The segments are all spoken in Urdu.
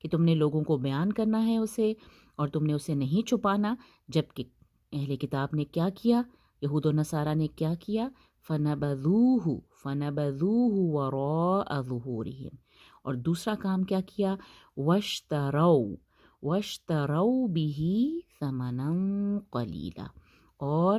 کہ تم نے لوگوں کو بیان کرنا ہے اسے اور تم نے اسے نہیں چھپانا، جبکہ اہل کتاب نے کیا کیا، یہود و نصارہ نے کیا کیا، فَنَبَذُوهُ وَرَاءَ ظُهُورِهِمْ، اور دوسرا کام کیا کیا، وَاشْتَرَوْا بِهِ ثَمَنًا قَلِيلًا، اور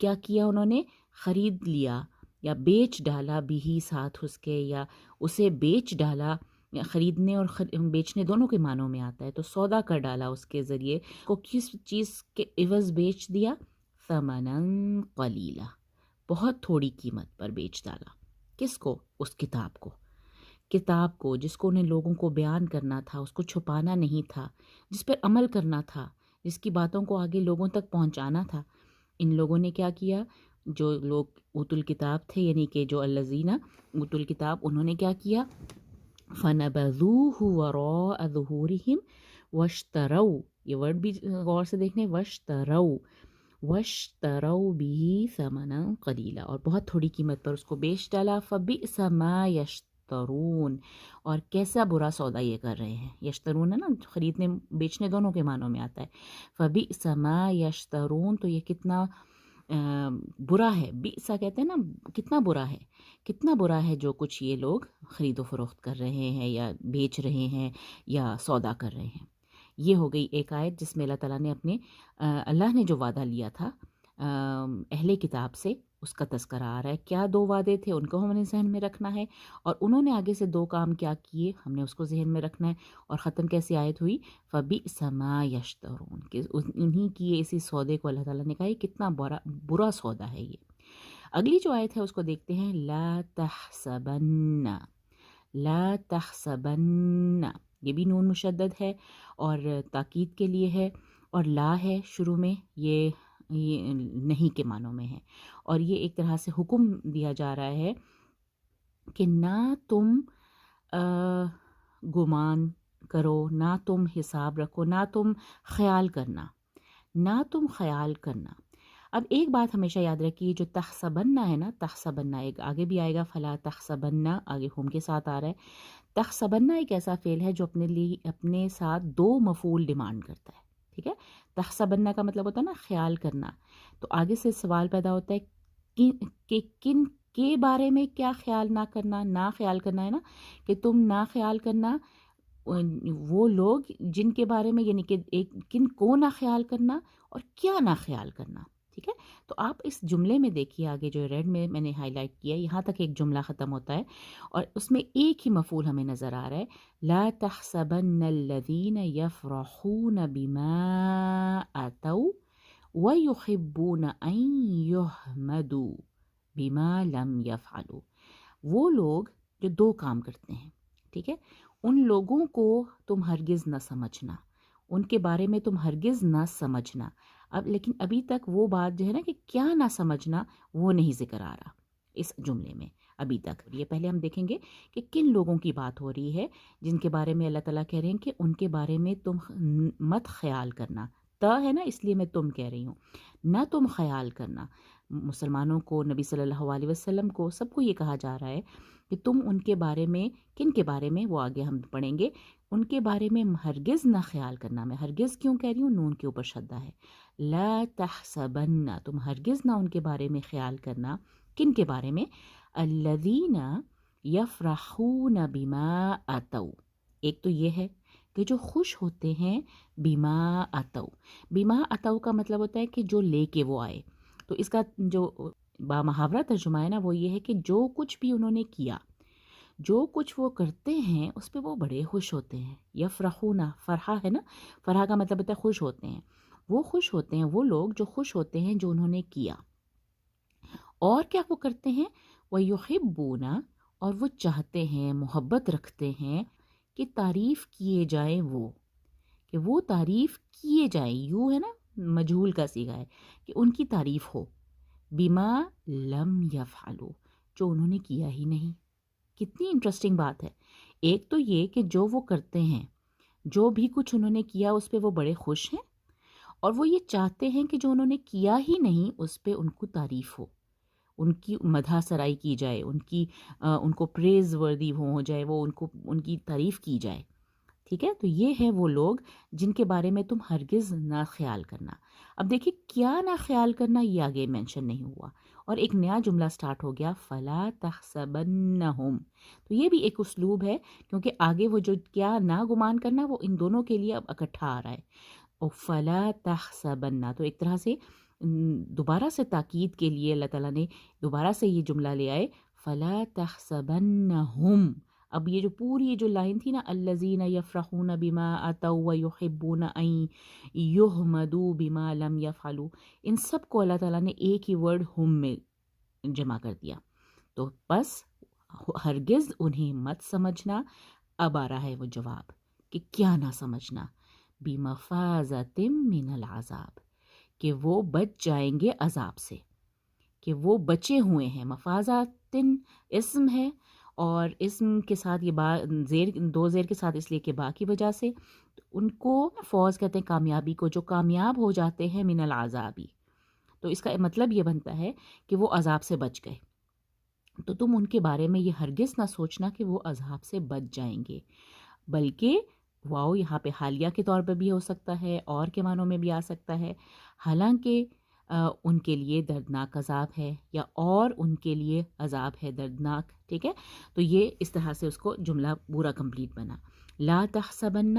کیا کیا انہوں نے، خرید لیا یا بیچ ڈالا، بھی ساتھ اس کے، یا اسے بیچ ڈالا، یا خریدنے اور بیچنے دونوں کے معنوں میں آتا ہے، تو سودا کر ڈالا اس کے ذریعے، کو کس چیز کے عوض بیچ دیا، ثمناً قلیلا، بہت تھوڑی قیمت پر بیچ ڈالا، کس کو، اس کتاب کو جس کو انہیں لوگوں کو بیان کرنا تھا، اس کو چھپانا نہیں تھا، جس پر عمل کرنا تھا، جس کی باتوں کو آگے لوگوں تک پہنچانا تھا۔ ان لوگوں نے کیا کیا، جو لوگ اوت الکتاب تھے، یعنی کہ جو الذین اوت الکتاب، انہوں نے کیا کیا، فَنَبَذُوهُ وَرَاءَ ظُهُورِهِمْ وَاشْتَرَوْا، یہ ورڈ بھی غور سے دیکھنے، وَاشْتَرَوْا بِهِ ثَمَنًا قَلِيلًا، اور بہت تھوڑی قیمت پر اس کو بیچ ڈالا، فَبِئْسَ مَا یشترون، اور کیسا برا سودا یہ کر رہے ہیں، یشترون ہے نا، خریدنے بیچنے دونوں کے معنوں میں آتا ہے، فَبِئْسَ مَا یشترون، تو یہ کتنا برا ہے، بئسا کہتے ہیں نا، کتنا برا ہے جو کچھ یہ لوگ خرید و فروخت کر رہے ہیں یا بیچ رہے ہیں یا سودا کر رہے ہیں۔ یہ ہو گئی ایک آیت جس میں اللہ تعالیٰ نے اللہ نے جو وعدہ لیا تھا اہل کتاب سے، اس کا تذکرہ آ رہا ہے۔ کیا دو وعدے تھے، ان کو ہم نے ذہن میں رکھنا ہے، اور انہوں نے آگے سے دو کام کیا کیے، ہم نے اس کو ذہن میں رکھنا ہے، اور ختم کیسی آیت ہوئی، فَبِئْسَ مَا یشترون، کہ انہی کی اسی سودے کو اللہ تعالیٰ نے کہا یہ کتنا برا سودا ہے یہ۔ اگلی جو آیت ہے اس کو دیکھتے ہیں، لا تحسبن، یہ بھی نون مشدد ہے اور تاکید کے لیے ہے، اور لا ہے شروع میں، یہ نہیں کے معنوں میں ہے، اور یہ ایک طرح سے حکم دیا جا رہا ہے کہ نہ تم گمان کرو، نہ تم حساب رکھو، نہ تم خیال کرنا۔ اب ایک بات ہمیشہ یاد رکھیے، جو تحسبنہ ہے نا، تحسبنہ ایک آگے بھی آئے گا، فلا تحسبنہ آگے ہم کے ساتھ آ رہا ہے۔ تحسبنہ ایک ایسا فعل ہے جو اپنے ساتھ دو مفعول ڈیمانڈ کرتا ہے، ٹھیک ہے۔ تحسبنہ کا مطلب ہوتا ہے نا خیال کرنا، تو آگے سے سوال پیدا ہوتا ہے کہ کن کے بارے میں کیا خیال نہ کرنا، نہ خیال کرنا ہے نا، کہ تم نہ خیال کرنا وہ لوگ جن کے بارے میں، یعنی کہ کن کو نہ خیال کرنا اور کیا نہ خیال کرنا، ٹھیک ہے۔ تو آپ اس جملے میں دیکھیے، آگے جو ریڈ میں نے ہائی لائٹ کیا، یہاں تک ایک جملہ ختم ہوتا ہے اور اس میں ایک ہی مفعول ہمیں نظر آ رہا ہے، لا تحسبن الذین یفرحون بما آتوا وَيُحِبُّونَ أَن يُحْمَدُوا بِمَا لَمْ يَفْعَلُوا، وہ لوگ جو دو کام کرتے ہیں، ٹھیک ہے، ان لوگوں کو تم ہرگز نہ سمجھنا، ان کے بارے میں تم ہرگز نہ سمجھنا۔ اب لیکن ابھی تک وہ بات جو ہے نا کہ کیا نہ سمجھنا، وہ نہیں ذکر آ رہا اس جملے میں ابھی تک۔ یہ پہلے ہم دیکھیں گے کہ کن لوگوں کی بات ہو رہی ہے جن کے بارے میں اللہ تعالیٰ کہہ رہے ہیں کہ ان کے بارے میں تم مت خیال کرنا، تا ہے نا اس لیے میں تم کہہ رہی ہوں، نہ تم خیال کرنا۔ مسلمانوں کو، نبی صلی اللہ علیہ وسلم کو، سب کو یہ کہا جا رہا ہے کہ تم ان کے بارے میں، کن کے بارے میں، وہ آگے ہم پڑھیں گے، ان کے بارے میں ہرگز نہ خیال کرنا۔ میں ہرگز کیوں کہہ رہی ہوں، نون کے اوپر شدہ ہے، لا تحسبن، تم ہرگز نہ ان کے بارے میں خیال کرنا، کن کے بارے میں، الذین یفرحون بما آتوا، ایک تو یہ ہے کہ جو خوش ہوتے ہیں، بما آتوا، بما آتوا کا مطلب ہوتا ہے کہ جو لے کے وہ آئے، تو اس کا جو بامحاورہ ترجمہ ہے نا وہ یہ ہے کہ جو کچھ بھی انہوں نے کیا، جو کچھ وہ کرتے ہیں اس پہ وہ بڑے خوش ہوتے ہیں۔ یفرحون، فرحہ ہے نا، فرحہ کا مطلب ہوتا ہے خوش ہوتے ہیں، وہ خوش ہوتے ہیں، وہ لوگ جو خوش ہوتے ہیں جو انہوں نے کیا، اور کیا وہ کرتے ہیں، وَيُحِبُّونَ، اور وہ چاہتے ہیں، محبت رکھتے ہیں کہ تعریف کیے جائیں، وہ کہ وہ تعریف کیے جائیں، یوں ہے نا، مجہول کا صیغہ ہے کہ ان کی تعریف ہو، بما لم یفعلوا، جو انہوں نے کیا ہی نہیں۔ کتنی انٹرسٹنگ بات ہے، ایک تو یہ کہ جو وہ کرتے ہیں، جو بھی کچھ انہوں نے کیا اس پہ وہ بڑے خوش ہیں، اور وہ یہ چاہتے ہیں کہ جو انہوں نے کیا ہی نہیں اس پہ ان کو تعریف ہو، ان کی مدح سرائی کی جائے، ان کو پریز وردی ہو جائے، وہ ان کی تعریف کی جائے، ٹھیک ہے، تو یہ ہے وہ لوگ جن کے بارے میں تم ہرگز نہ خیال کرنا۔ اب دیکھیں کیا نہ خیال کرنا، یہ آگے مینشن نہیں ہوا، اور ایک نیا جملہ سٹارٹ ہو گیا، فلا تحسبنہم۔ تو یہ بھی ایک اسلوب ہے، کیونکہ آگے وہ جو کیا نہ گمان کرنا وہ ان دونوں کے لیے اب اکٹھا آ رہا ہے، اور فلا تحسبن، تو ایک طرح سے دوبارہ سے تاکید کے لیے اللہ تعالیٰ نے دوبارہ سے یہ جملہ لے آئے، فلا تحسبنہم۔ اب یہ جو پوری جو لائن تھی نا، الذین یفرحون بما اتوا ویحبون ان یحمدوا بما لم یفعلوا، ان سب کو اللہ تعالیٰ نے ایک ہی ورڈ ہم میں جمع کر دیا۔ تو بس ہرگز انہیں مت سمجھنا، اب آ رہا ہے وہ جواب کہ کیا نہ سمجھنا، بمفازۃ من العذاب، کہ وہ بچ جائیں گے عذاب سے، کہ وہ بچے ہوئے ہیں۔ مفازات اسم ہے، اور اسم کے ساتھ یہ زیر، دو زیر کے ساتھ اس لیے کہ با کی وجہ سے، ان کو فوز کہتے ہیں کامیابی کو، جو کامیاب ہو جاتے ہیں من العذابی، تو اس کا مطلب یہ بنتا ہے کہ وہ عذاب سے بچ گئے۔ تو تم ان کے بارے میں یہ ہرگز نہ سوچنا کہ وہ عذاب سے بچ جائیں گے، بلکہ واؤ یہاں پہ حالیہ کے طور پہ بھی ہو سکتا ہے، اور کے معنوں میں بھی آ سکتا ہے، حالانکہ ان کے لیے دردناک عذاب ہے، یا اور ان کے لیے عذاب ہے دردناک، ٹھیک ہے۔ تو یہ اس طرح سے اس کو جملہ پورا کمپلیٹ بنا۔ لا تحسبن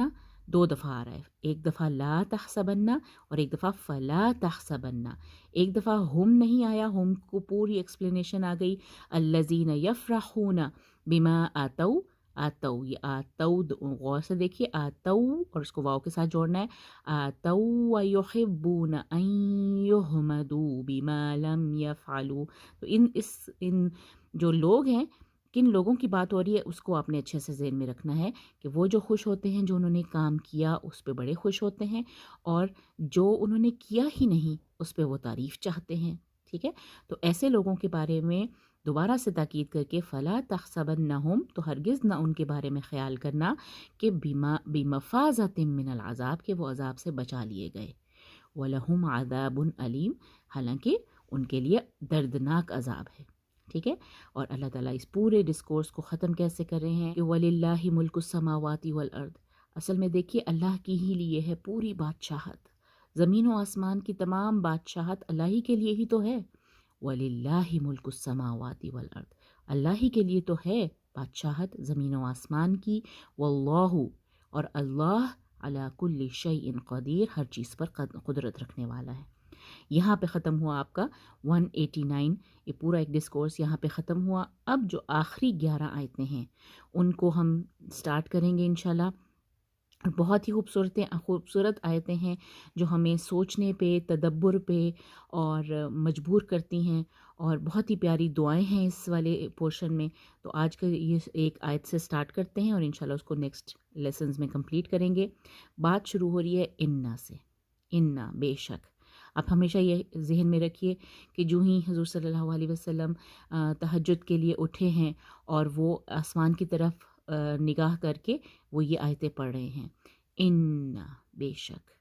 دو دفعہ آ رہا ہے، ایک دفعہ لا تحسبن اور ایک دفعہ فلا تحسبن۔ ایک دفعہ ہم نہیں آیا، ہم کو پوری ایکسپلینیشن آ گئی، الذین یفرحون بما آتوا، آتو، یہ آتو غور سے دیکھیے، آتو اور اس کو واو کے ساتھ جوڑنا ہے، آتو ویحبون ان یحمدوا بما لم یفعلوا۔ تو ان جو لوگ ہیں، کن لوگوں کی بات ہو رہی ہے، اس کو آپ نے اچھے سے ذہن میں رکھنا ہے کہ وہ جو خوش ہوتے ہیں، جو انہوں نے کام کیا اس پہ بڑے خوش ہوتے ہیں، اور جو انہوں نے کیا ہی نہیں اس پہ وہ تعریف چاہتے ہیں، ٹھیک ہے۔ تو ایسے لوگوں کے بارے میں دوبارہ سے تاکید کر کے فلا تحسبنہم، تو ہرگز نہ ان کے بارے میں خیال کرنا کہ بمفازۃ من العذاب، کہ وہ عذاب سے بچا لیے گئے، وَلَهُمْ عَذَابٌ علیم، حالانکہ ان کے لیے دردناک عذاب ہے، ٹھیک ہے۔ اور اللہ تعالیٰ اس پورے ڈسکورس کو ختم کیسے کر رہے ہیں کہ وَلِلَّهِ مُلْكُ السَّمَاوَاتِ وَالْأَرْضِ، اصل میں دیکھیے اللہ کی ہی لیے ہے پوری بادشاہت، زمین و آسمان کی تمام بادشاہت اللہ ہی کے لیے ہی تو ہے۔ وَلِلَّهِ مُلْكُ السَّمَاوَاتِ وَالْأَرْضِ، اللہ ہی کے لیے تو ہے بادشاہت زمین و آسمان کی، واللہ، اور اللہ، علی کل شیء قدیر، ہر چیز پر قدرت رکھنے والا ہے۔ یہاں پہ ختم ہوا آپ کا 189، یہ پورا ایک ڈسکورس یہاں پہ ختم ہوا۔ اب جو آخری 11 آیتیں ہیں ان کو ہم سٹارٹ کریں گے انشاءاللہ، اور بہت ہی خوبصورت آیتیں ہیں جو ہمیں سوچنے پہ، تدبر پہ اور مجبور کرتی ہیں، اور بہت ہی پیاری دعائیں ہیں اس والے پورشن میں۔ تو آج کا یہ ایک آیت سے سٹارٹ کرتے ہیں، اور انشاءاللہ اس کو نیکسٹ لیسنز میں کمپلیٹ کریں گے۔ بات شروع ہو رہی ہے انا سے، انا، بے شک۔ آپ ہمیشہ یہ ذہن میں رکھیے کہ جو ہی حضور صلی اللہ علیہ وسلم تہجد کے لیے اٹھے ہیں اور وہ آسمان کی طرف نگاہ کر کے وہ یہ آیتیں پڑھ رہے ہیں، ان، بے شک،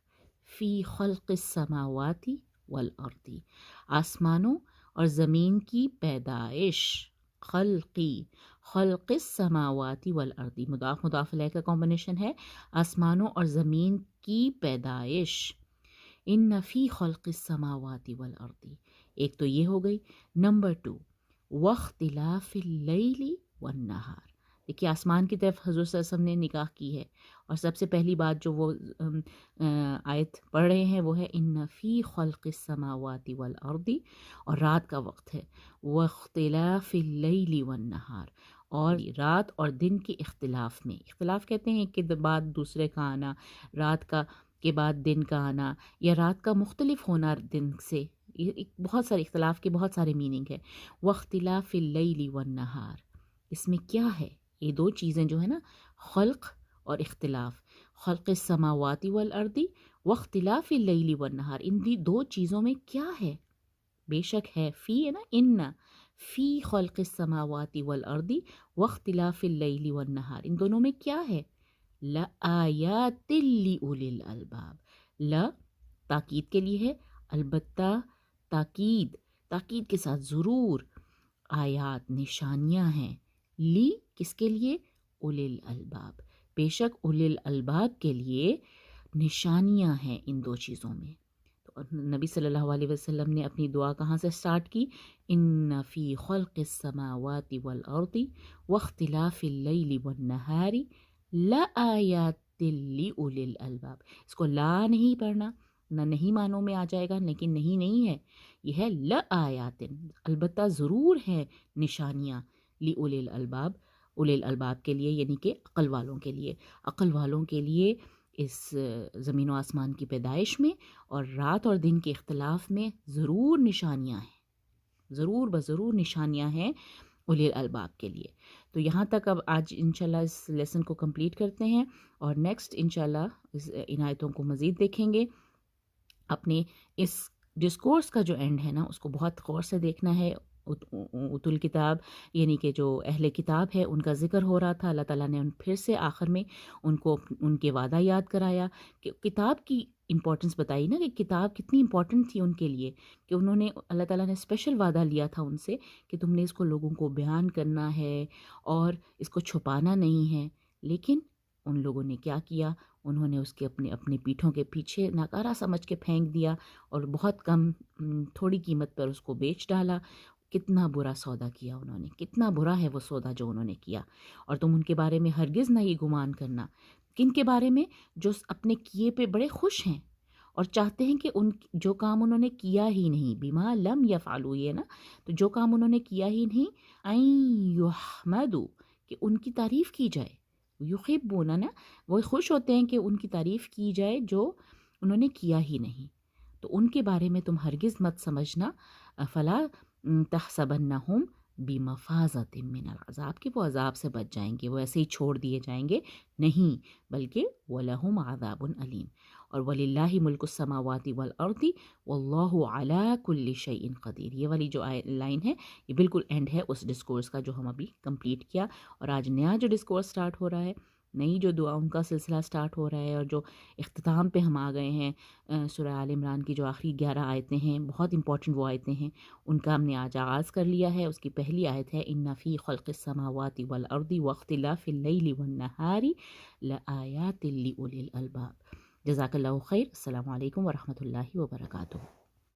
فی خلق السماوات والارض، آسمانوں اور زمین کی پیدائش، خلقی، خلق السماوات والارض، مضاف مضاف الیہ کا کمبینیشن ہے، آسمانوں اور زمین کی پیدائش، ان فی خلق السماوات والارض، ایک تو یہ ہو گئی۔ نمبر 2، واختلاف اللیل والنہار، دیکھیے آسمان کی طرف حضور صلی اللہ علیہ وسلم نے نگاہ کی ہے، اور سب سے پہلی بات جو وہ آیت پڑھ رہے ہیں وہ ہے ان فی خلق السماوات والارض، اور رات کا وقت ہے، واختلاف اللیل والنہار، اور رات اور دن کے اختلاف میں، اختلاف کہتے ہیں کہ بعد دوسرے کا آنا، رات کا کے بعد دن کا آنا، یا رات کا مختلف ہونا دن سے، یہ بہت سارے اختلاف کے بہت سارے میننگ ہے۔ واختلاف اللیل والنہار، اس میں کیا ہے؟ یہ دو چیزیں جو ہے نا، خلق اور اختلاف، خلق السماوات والارض واختلاف اللیل والنہار، ان دو چیزوں میں کیا ہے؟ بے شک ہے، فی ہے نا، ان فی خلق السماوات والارض واختلاف اللیل والنہار، ان دونوں میں کیا ہے؟ لآیات لأولی الالباب، لا تاکید کے لیے ہے، البتہ تاکید کے ساتھ ضرور، آیات، نشانیاں ہیں، لی کس کے لیے؟ اولی الالباب، بے شک اولی الالباب کے لیے نشانیاں ہیں ان دو چیزوں میں۔ تو نبی صلی اللہ علیہ وسلم نے اپنی دعا کہاں سے سٹارٹ کی؟ ان فی خلق السماوات والارض واختلاف اللیل والنہار لآیات لأولی الالباب۔ اس کو لا نہیں پڑھنا، نہ نہیں معنوں میں آ جائے گا، لیکن نہیں ہے، یہ ہے لآیات، البتہ ضرور ہے نشانیاں، لأولی الالباب، اولی الالباب کے لیے، یعنی کہ عقل والوں کے لیے، عقل والوں کے لیے اس زمین و آسمان کی پیدائش میں اور رات اور دن کے اختلاف میں ضرور نشانیاں ہیں، ضرور بضرور نشانیاں ہیں اولی الالباب کے لیے۔ تو یہاں تک اب آج انشاءاللہ اس لیسن کو کمپلیٹ کرتے ہیں، اور نیکسٹ انشاءاللہ ان آیتوں کو مزید دیکھیں گے۔ اپنے اس ڈسکورس کا جو اینڈ ہے نا، اس کو بہت غور سے دیکھنا ہے۔ اتل کتاب یعنی کہ جو اہل کتاب ہے ان کا ذکر ہو رہا تھا، اللہ تعالیٰ نے پھر سے آخر میں ان کو ان کے وعدہ یاد کرایا، کہ کتاب کی امپورٹنس بتائی نا، کہ کتاب کتنی امپورٹنٹ تھی ان کے لیے، کہ انہوں نے اللہ تعالیٰ نے اسپیشل وعدہ لیا تھا ان سے کہ تم نے اس کو لوگوں کو بیان کرنا ہے اور اس کو چھپانا نہیں ہے۔ لیکن ان لوگوں نے کیا کیا؟ انہوں نے اس کے اپنے پیٹھوں کے پیچھے ناکارہ سمجھ کے پھینک دیا اور بہت کم تھوڑی قیمت پر اس کو بیچ ڈالا۔ کتنا برا سودا کیا انہوں نے، کتنا برا ہے وہ سودا جو انہوں نے کیا۔ اور تم ان کے بارے میں ہرگز نہ یہ گمان کرنا، کن کے بارے میں؟ جو اپنے کیے پہ بڑے خوش ہیں اور چاہتے ہیں کہ ان جو کام انہوں نے کیا ہی نہیں، بما لم یفعلوا، یہ نا، تو جو کام انہوں نے کیا ہی نہیں، این یحمدوا، کہ ان کی تعریف کی جائے، یحبون نا، وہ خوش ہوتے ہیں کہ ان کی تعریف کی جائے جو انہوں نے کیا ہی نہیں۔ تو ان کے بارے میں تم ہرگز مت سمجھنا، فلا تحسبنہم بمفازۃ من العذاب، کہ وہ عذاب سے بچ جائیں گے، وہ ایسے ہی چھوڑ دیے جائیں گے، نہیں، بلکہ وَلَهُمْ عَذَابٌ أَلِيمٌ، اور وَلِلَّهِ مُلْكُ السَّمَاوَاتِ وَالْأَرْضِ وَاللَّهُ عَلَى كُلِّ شَيْءٍ قَدِيرٌ۔ یہ والی جو لائن ہے یہ بالکل اینڈ ہے اس ڈسکورس کا جو ہم ابھی کمپلیٹ کیا، اور آج نیا جو ڈسکورس سٹارٹ ہو رہا ہے، نئی جو دعاؤں کا سلسلہ سٹارٹ ہو رہا ہے، اور جو اختتام پہ ہم آ گئے ہیں، سورہ آل عمران کی جو آخری 11 آیتیں ہیں، بہت امپورٹنٹ وہ آیتیں ہیں، ان کا ہم نے آج آغاز کر لیا ہے۔ اس کی پہلی آیت ہے ان فی خلق السماوات والارض واختلاف اللیل والنہار لآیات لأولی الالباب۔ جزاک اللہ خیر، السلام علیکم ورحمۃ اللہ وبرکاتہ۔